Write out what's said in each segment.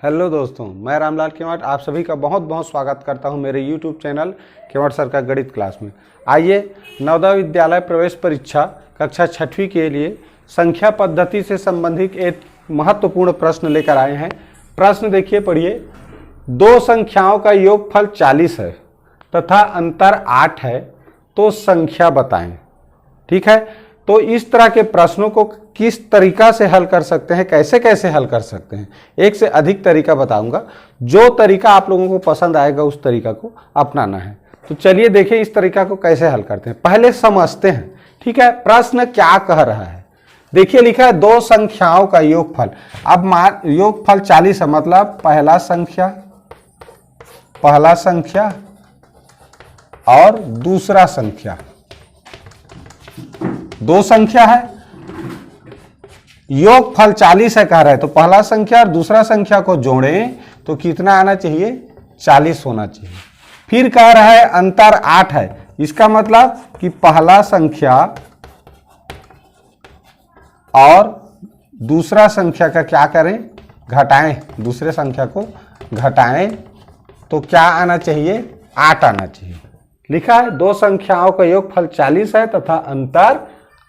Hello दोस्तों, मैं रामलाल केवट आप सभी का बहुत बहुत स्वागत करता हूं मेरे YouTube चैनल केवट सर का गणित क्लास में। आइए नवोदय विद्यालय प्रवेश परीक्षा कक्षा 6वीं के लिए संख्या पद्धति से संबंधित एक महत्वपूर्ण प्रश्न लेकर आए हैं। प्रश्न देखिए, पढ़िए। दो संख्याओं का योगफल 40 है तथा अंतर 8 है, तो संख्या बताएं। ठीक है, तो इस तरह के प्रश्नों को किस तरीका से हल कर सकते हैं, कैसे कैसे हल कर सकते हैं, एक से अधिक तरीका बताऊंगा। जो तरीका आप लोगों को पसंद आएगा उस तरीका को अपनाना है। तो चलिए देखें इस तरीका को कैसे हल करते हैं। पहले समझते हैं। ठीक है, प्रश्न क्या कह रहा है। देखिए, लिखा है दो संख्याओं का योगफल। अब योगफल 40 है, मतलब पहला संख्या और दूसरा संख्या, दो संख्या है, योगफल 40 है कह रहा है, तो पहला संख्या और दूसरा संख्या को जोड़ें तो कितना आना चाहिए, 40 होना चाहिए। फिर कह रहा है अंतर 8 है, इसका मतलब कि पहला संख्या और दूसरा संख्या का क्या करें, घटाएं, दूसरे संख्या को घटाएं तो क्या आना चाहिए, 8 आना चाहिए। लिखा है दो संख्याओं का योगफल 40 है तथा अंतर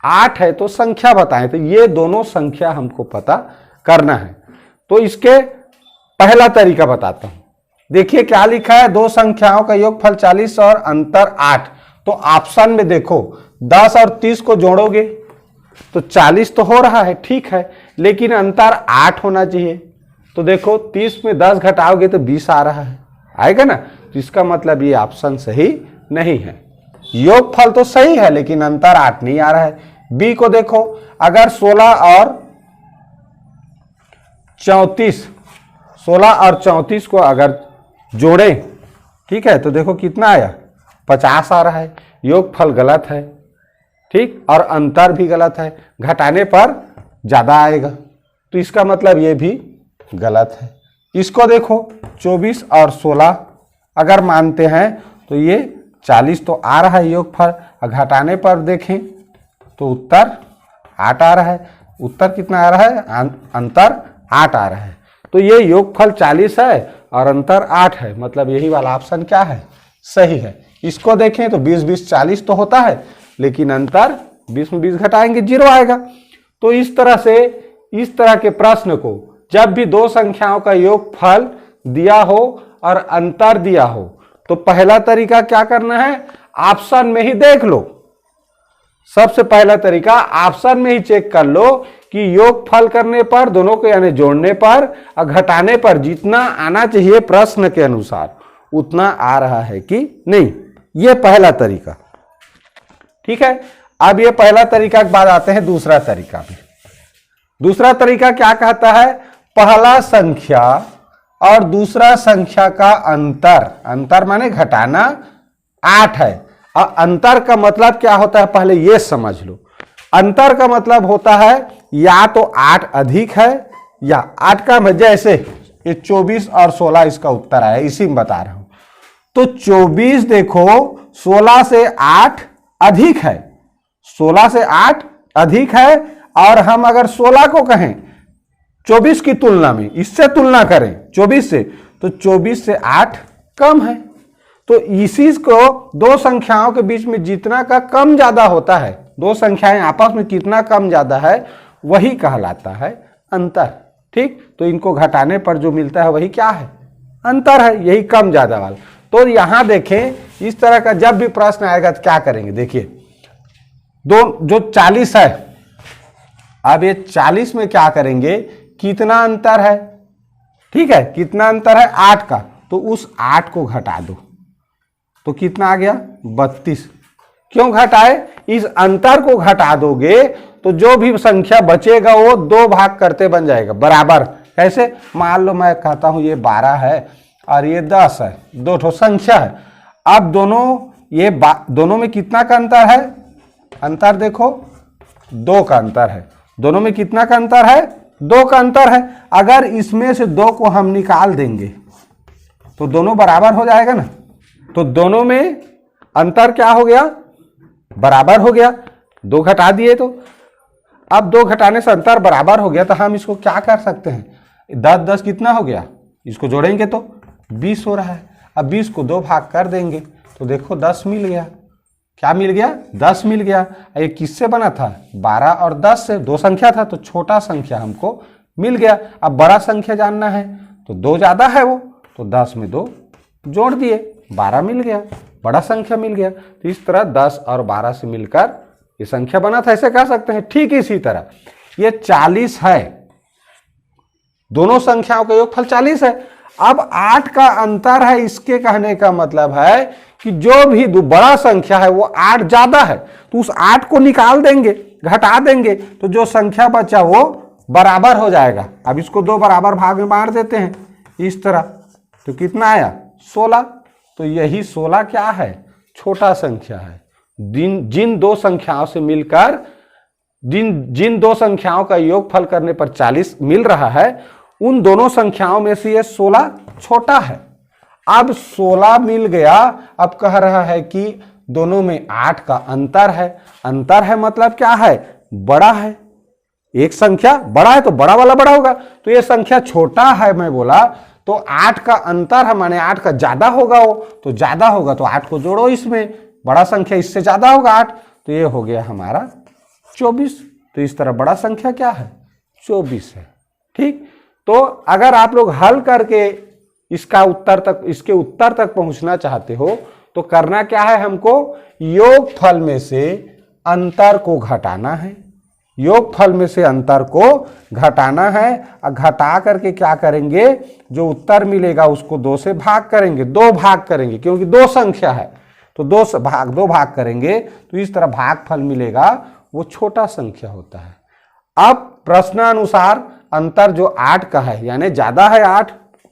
8 है, तो संख्या बताएं। तो ये दोनों संख्या हमको पता करना है। तो इसके पहला तरीका बताता हूं। देखिए क्या लिखा है, दो संख्याओं का योगफल 40 और अंतर 8। तो ऑप्शन में देखो 10 और 30 को जोड़ोगे तो 40 तो हो रहा है, ठीक है, लेकिन अंतर 8 होना चाहिए। तो देखो 30 में 10 घटाओगे तो 20 आ रहा है, आएगा ना। तो इसका मतलब ये ऑप्शन सही नहीं है। योगफल तो सही है लेकिन अंतर 8 नहीं आ रहा है। बी को देखो, अगर 16 और 34 को अगर जोड़ें, ठीक है, तो देखो कितना आया, 50 आ रहा है। योगफल गलत है, ठीक, और अंतर भी गलत है, घटाने पर ज्यादा आएगा, तो इसका मतलब ये भी गलत है। इसको देखो 24 और 16 अगर मानते हैं तो ये 40 तो आ रहा है योगफल, घटाने पर देखें तो उत्तर 8 आ रहा है। उत्तर कितना आ रहा है, अंतर 8 आ रहा है। तो ये योगफल 40 है और अंतर 8 है, मतलब यही वाला ऑप्शन क्या है, सही है। इसको देखें तो 20 40 तो होता है, लेकिन अंतर 20 में 20 घटाएंगे 0 आएगा। तो इस तरह से इस तरह के प्रश्न को जब भी दो संख्याओं का योगफल दिया हो और अंतर दिया हो तो पहला तरीका क्या करना है, ऑप्शन में ही देख लो। सबसे पहला तरीका ऑप्शन में ही चेक कर लो कि योगफल करने पर, दोनों को यानी जोड़ने पर और घटाने पर जितना आना चाहिए प्रश्न के अनुसार उतना आ रहा है कि नहीं। यह पहला तरीका, ठीक है। अब ये पहला तरीका के बाद आते हैं दूसरा तरीका में। दूसरा तरीका क्या कहता है, पहला संख्या और दूसरा संख्या का अंतर माने घटाना 8 है। और अंतर का मतलब क्या होता है, पहले ये समझ लो। अंतर का मतलब होता है या तो 8 अधिक है या 8 का, जैसे ये 24 और 16 इसका उत्तर आया, इसी में बता रहा हूं। तो 24 देखो 16 से 8 अधिक है, 16 से 8 अधिक है, और हम अगर 16 को कहें 24 की तुलना में, इससे तुलना करें 24 से, तो 24 से 8 कम है। तो इसी को दो संख्याओं के बीच में जितना का कम ज्यादा होता है, दो संख्याएं आपस में कितना कम ज्यादा है, वही कहलाता है अंतर। ठीक, तो इनको घटाने पर जो मिलता है वही क्या है, अंतर है, यही कम ज्यादा वाला। तो यहां देखें इस तरह का जब भी प्रश्न आएगा तो क्या करेंगे, देखिए जो 40 है, अब ये 40 में क्या करेंगे, कितना अंतर है, ठीक है, कितना अंतर है 8 का, तो उस 8 को घटा दो तो कितना आ गया, 32। क्यों घटाए, इस अंतर को घटा दोगे तो जो भी संख्या बचेगा वो 2 भाग करते बन जाएगा बराबर। कैसे, मान लो मैं कहता हूं ये 12 है और ये 10 है, दो ठो संख्या है। अब दोनों में कितना का अंतर है, अंतर देखो 2 का अंतर है। दोनों में कितना का अंतर है, 2 का अंतर है। अगर इसमें से 2 को हम निकाल देंगे तो दोनों बराबर हो जाएगा ना। तो दोनों में अंतर क्या हो गया, बराबर हो गया। 2 घटा दिए तो अब 2 घटाने से अंतर बराबर हो गया, तो हम इसको क्या कर सकते हैं, 10 10 कितना हो गया, इसको जोड़ेंगे तो 20 हो रहा है। अब 20 को 2 भाग कर देंगे तो देखो 10 मिल गया। क्या मिल गया? 10 मिल गया। ये किससे बना था? 12 और 10 से। 2 संख्या था तो छोटा संख्या हमको मिल गया। अब बड़ा संख्या जानना है तो 2 ज्यादा है वो, तो 10 में 2 जोड़ दिए, 12 मिल गया, बड़ा संख्या मिल गया। तो इस तरह 10 और 12 से मिलकर ये संख्या बना था, ऐसे कह सकते हैं। ठीक इसी तरह ये 40 है, दोनों संख्याओं का योगफल 40 है। अब 8 का अंतर है, इसके कहने का मतलब है कि जो भी बड़ा संख्या है वो 8 ज्यादा है, तो उस 8 को निकाल देंगे, घटा देंगे, तो जो संख्या बचा वो बराबर हो जाएगा। अब इसको 2 बराबर भाग में बांट देते हैं इस तरह, तो कितना आया? 16। तो यही 16 क्या है? छोटा संख्या है। जिन 2 संख्याओं से मिलकर जिन 2 संख्याओं का योगफल करने पर 40 मिल रहा है, उन दोनों संख्याओं में से ये 16 छोटा है। अब 16 मिल गया। अब कह रहा है कि दोनों में 8 का अंतर है। अंतर है मतलब क्या है? बड़ा है। एक संख्या बड़ा है तो बड़ा वाला बड़ा होगा, तो ये संख्या छोटा है मैं बोला, तो 8 का अंतर है माने 8 का ज्यादा होगा वो, तो ज्यादा होगा तो 8 को जोड़ो इसमें, बड़ा संख्या इससे ज्यादा होगा 8, तो ये हो गया हमारा 24। तो इस तरह बड़ा संख्या क्या है? 24 है। ठीक, तो अगर आप लोग हल करके इसके उत्तर तक पहुंचना चाहते हो तो करना क्या है? हमको योगफल में से अंतर को घटाना है। योगफल में से अंतर को घटाना है और घटा करके क्या करेंगे? जो उत्तर मिलेगा उसको 2 से भाग करेंगे, 2 भाग करेंगे, क्योंकि 2 संख्या है तो 2 भाग करेंगे, तो इस तरह भागफल मिलेगा, वो छोटा संख्या होता है। अब प्रश्नानुसार अंतर जो 8 का है, यानी ज्यादा है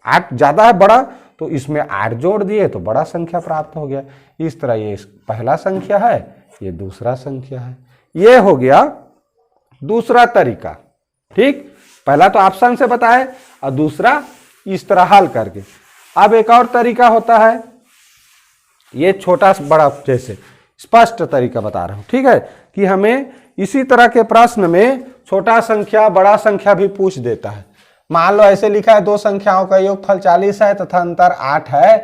8 ज्यादा है बड़ा, तो इसमें 8 जोड़ दिए तो बड़ा संख्या प्राप्त हो गया। इस तरह ये पहला संख्या है, ये दूसरा संख्या है। ये हो गया दूसरा तरीका। ठीक, पहला तो ऑप्शन से बताए और दूसरा इस तरह हल करके। अब एक और तरीका होता है, ये छोटा बड़ा जैसे स्पष्ट तरीका बता रहा हूं, ठीक है, कि हमें इसी तरह के प्रश्न में छोटा संख्या बड़ा संख्या भी पूछ देता है। मान लो ऐसे लिखा है 2 संख्याओं का योगफल 40 है तथा अंतर 8 है,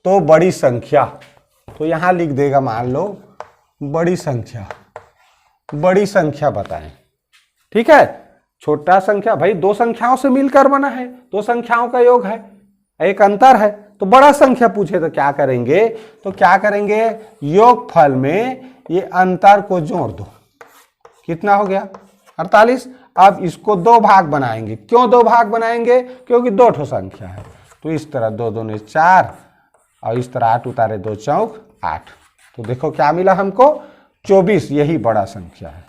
तो बड़ी संख्या, तो यहां लिख देगा मान लो बड़ी संख्या बताएं। ठीक है, छोटा संख्या भाई 2 संख्याओं से मिलकर बना है, 2 संख्याओं का योग है, एक अंतर है, तो बड़ा संख्या पूछे तो क्या करेंगे? योगफल में ये अंतर को जोड़ दो। कितना हो गया? 48। अब इसको 2 भाग बनाएंगे। क्यों 2 भाग बनाएंगे? क्योंकि 2 ठो संख्या है, तो इस तरह 2 दूनी 4 और इस तरह 8 उतारे 2 चौक 8, तो देखो क्या मिला हमको? 24। यही बड़ा संख्या है।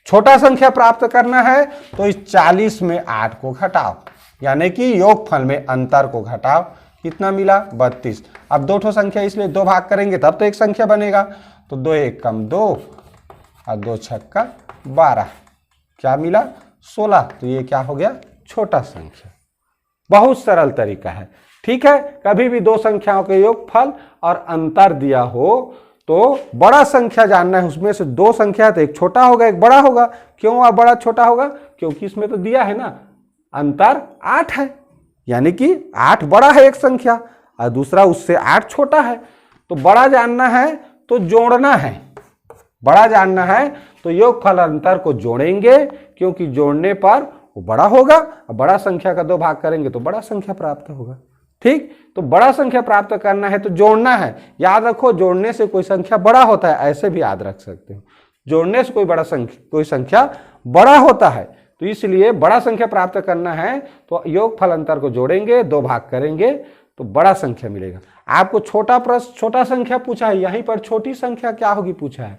छोटा संख्या प्राप्त करना है तो इस 40 में 8 को घटाओ, यानी कि योगफल में अंतर को घटाओ। कितना मिला? 32। अब 2 ठो संख्या इसलिए 2 भाग करेंगे तब तो एक संख्या बनेगा, तो 2 1 कम 2 और 2 6 12, क्या मिला? 16। तो ये क्या हो गया? छोटा संख्या। बहुत सरल तरीका है। ठीक है, कभी भी 2 संख्याओं के योगफल और अंतर दिया हो तो बड़ा संख्या जानना है, उसमें से 2 संख्या है तो एक छोटा होगा एक बड़ा होगा। क्यों बड़ा छोटा होगा? क्योंकि इसमें तो दिया है ना अंतर 8 है, यानी कि 8 बड़ा है एक संख्या और दूसरा उससे 8 छोटा है। तो बड़ा जानना है तो जोड़ना है, बड़ा जानना है तो योगफल अंतर को जोड़ेंगे, क्योंकि जोड़ने पर वो बड़ा होगा और बड़ा संख्या का 2 भाग करेंगे तो बड़ा संख्या प्राप्त होगा। ठीक, तो बड़ा संख्या प्राप्त करना है तो जोड़ना है। याद रखो, जोड़ने से कोई संख्या बड़ा होता है, ऐसे भी याद रख सकते हो। जोड़ने से कोई संख्या बड़ा होता है, तो इसलिए बड़ा संख्या प्राप्त करना है तो योगफल अंतर को जोड़ेंगे, 2 भाग करेंगे तो बड़ा संख्या मिलेगा। आपको छोटा संख्या पूछा है, यहीं पर छोटी संख्या क्या होगी पूछा है,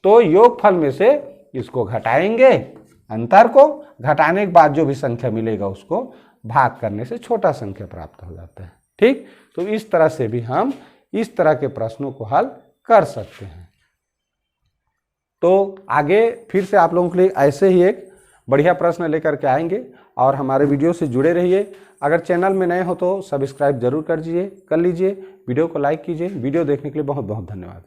तो योगफल में से इसको घटाएंगे, अंतर को घटाने के बाद जो भी संख्या मिलेगा उसको भाग करने से छोटा संख्या प्राप्त हो जाता है। ठीक, तो इस तरह से भी हम इस तरह के प्रश्नों को हल कर सकते हैं। तो आगे फिर से आप लोगों के लिए ऐसे ही एक बढ़िया प्रश्न लेकर के आएंगे और हमारे वीडियो से जुड़े रहिए। अगर चैनल में नए हो तो सब्सक्राइब जरूर कर लीजिए, वीडियो को लाइक कीजिए। वीडियो देखने के लिए बहुत बहुत धन्यवाद।